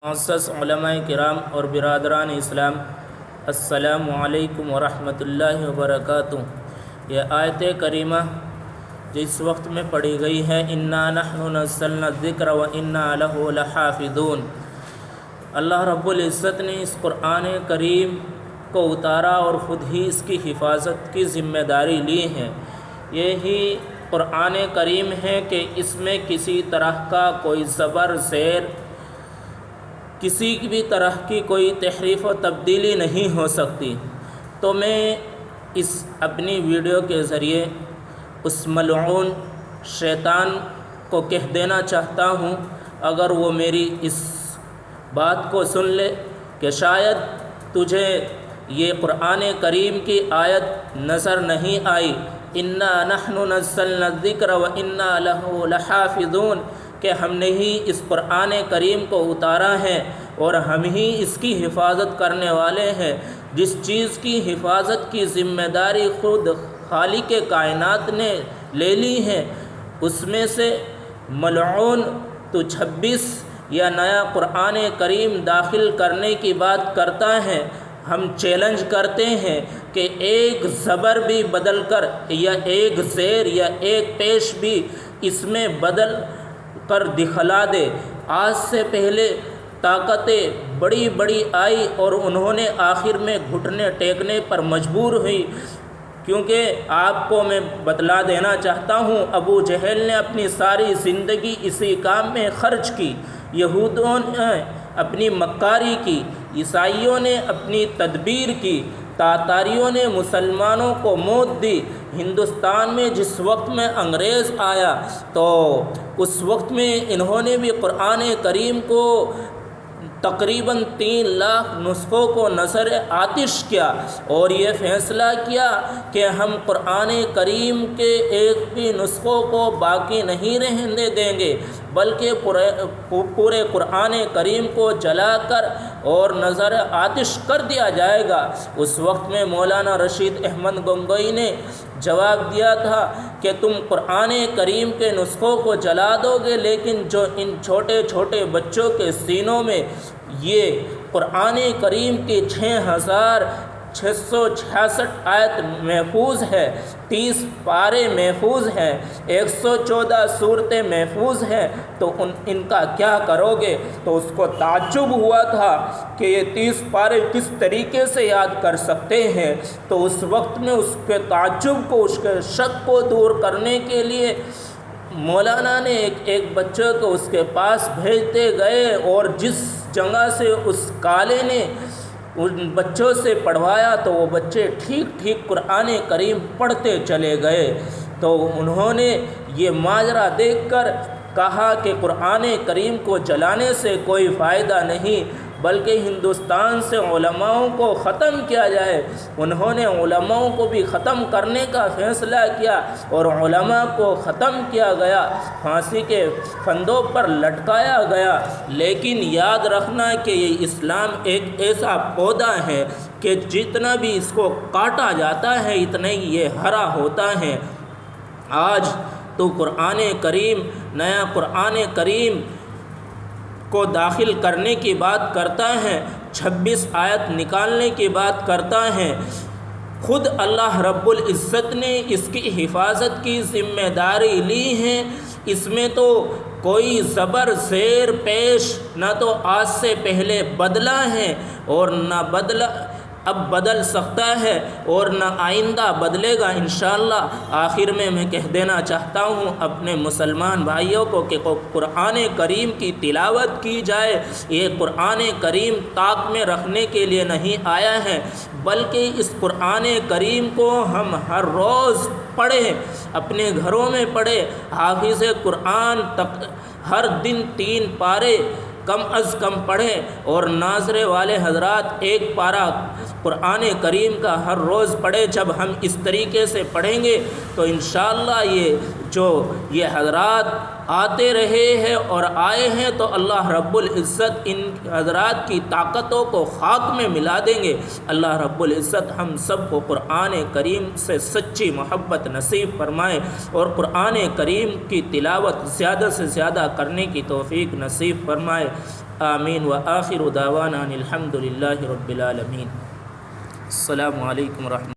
معزز علماء کرام اور برادران اسلام، السلام علیکم ورحمۃ اللہ وبرکاتہ۔ یہ آیت کریمہ جس وقت میں پڑھی گئی ہے، انا نحن نزلنا الذکر وانا لہ لحافظون۔ اللہ رب العزت نے اس قرآن کریم کو اتارا اور خود ہی اس کی حفاظت کی ذمہ داری لی ہے۔ یہی قرآن کریم ہے کہ اس میں کسی طرح کا کوئی زبر زیر، کسی بھی طرح کی کوئی تحریف و تبدیلی نہیں ہو سکتی۔ تو میں اس اپنی ویڈیو کے ذریعے اس ملعون شیطان کو کہہ دینا چاہتا ہوں، اگر وہ میری اس بات کو سن لے کہ شاید تجھے یہ قرآن کریم کی آیت نظر نہیں آئی، انا نحن نزلنا الذکر وانا لہ لحافظون، کہ ہم نے ہی اس قرآن کریم کو اتارا ہے اور ہم ہی اس کی حفاظت کرنے والے ہیں۔ جس چیز کی حفاظت کی ذمہ داری خود خالق کائنات نے لے لی ہے، اس میں سے ملعون تو 26 یا نیا قرآن کریم داخل کرنے کی بات کرتا ہے۔ ہم چیلنج کرتے ہیں کہ ایک زبر بھی بدل کر یا ایک زیر یا ایک پیش بھی اس میں بدل کر دکھلا دے۔ آج سے پہلے طاقتیں بڑی بڑی آئی اور انہوں نے آخر میں گھٹنے ٹیکنے پر مجبور ہوئی، کیونکہ آپ کو میں بتلا دینا چاہتا ہوں، ابو جہل نے اپنی ساری زندگی اسی کام میں خرچ کی، یہودوں نے اپنی مکاری کی، عیسائیوں نے اپنی تدبیر کی، تاتاریوں نے مسلمانوں کو موت دی۔ ہندوستان میں جس وقت میں انگریز آیا تو اس وقت میں انہوں نے بھی قرآن کریم کو تقریباً 3 لاکھ نسخوں کو نظر آتش کیا اور یہ فیصلہ کیا کہ ہم قرآن کریم کے ایک بھی نسخوں کو باقی نہیں رہنے دیں گے، بلکہ پورے قرآن کریم کو جلا کر اور نظر آتش کر دیا جائے گا۔ اس وقت میں مولانا رشید احمد گنگوئی نے جواب دیا تھا کہ تم قرآن کریم کے نسخوں کو جلا دو گے، لیکن جو ان چھوٹے چھوٹے بچوں کے سینوں میں یہ قرآن کریم کی 6666 آیت محفوظ ہے، 30 پارے محفوظ ہیں، 114 صورتیں محفوظ ہیں، تو ان کا کیا کرو گے؟ تو اس کو تعجب ہوا تھا کہ یہ 30 پارے کس طریقے سے یاد کر سکتے ہیں۔ تو اس وقت میں اس کے تعجب کو، اس کے شک کو دور کرنے کے لیے مولانا نے ایک بچے کو اس کے پاس بھیجتے گئے اور جس جگہ سے اس کالے نے ان بچوں سے پڑھوایا تو وہ بچے ٹھیک ٹھیک قرآن کریم پڑھتے چلے گئے۔ تو انہوں نے یہ ماجرا دیکھ کر کہا کہ قرآن کریم کو جلانے سے کوئی فائدہ نہیں، بلکہ ہندوستان سے علماؤں کو ختم کیا جائے۔ انہوں نے علماؤں کو بھی ختم کرنے کا فیصلہ کیا اور علماء کو ختم کیا گیا، پھانسی کے پھندوں پر لٹکایا گیا۔ لیکن یاد رکھنا کہ یہ اسلام ایک ایسا پودا ہے کہ جتنا بھی اس کو کاٹا جاتا ہے اتنا ہی یہ ہرا ہوتا ہے۔ آج تو قرآن کریم، نیا قرآن کریم کو داخل کرنے کی بات کرتا ہے، 26 آیت نکالنے کی بات کرتا ہے۔ خود اللہ رب العزت نے اس کی حفاظت کی ذمہ داری لی ہے۔ اس میں تو کوئی زبر زیر پیش نہ تو آج سے پہلے بدلا ہے اور نہ اب بدل سکتا ہے اور نہ آئندہ بدلے گا انشاءاللہ۔ آخر میں کہہ دینا چاہتا ہوں اپنے مسلمان بھائیوں کو کہ قرآن کریم کی تلاوت کی جائے۔ یہ قرآن کریم طاق میں رکھنے کے لیے نہیں آیا ہے، بلکہ اس قرآن کریم کو ہم ہر روز پڑھیں، اپنے گھروں میں پڑھیں۔ حافظ قرآن ہر دن 3 پارے کم از کم پڑھیں اور ناظرے والے حضرات 1 پارہ قرآن کریم کا ہر روز پڑھیں۔ جب ہم اس طریقے سے پڑھیں گے تو انشاءاللہ یہ حضرات آتے رہے ہیں اور آئے ہیں تو اللہ رب العزت ان حضرات کی طاقتوں کو خاک میں ملا دیں گے۔ اللہ رب العزت ہم سب کو قرآن کریم سے سچی محبت نصیب فرمائے اور قرآن کریم کی تلاوت زیادہ سے زیادہ کرنے کی توفیق نصیب فرمائے۔ آمین و آخر دعوانا ان الحمد للہ رب العالمین۔ السلام علیکم ورحمۃ اللہ۔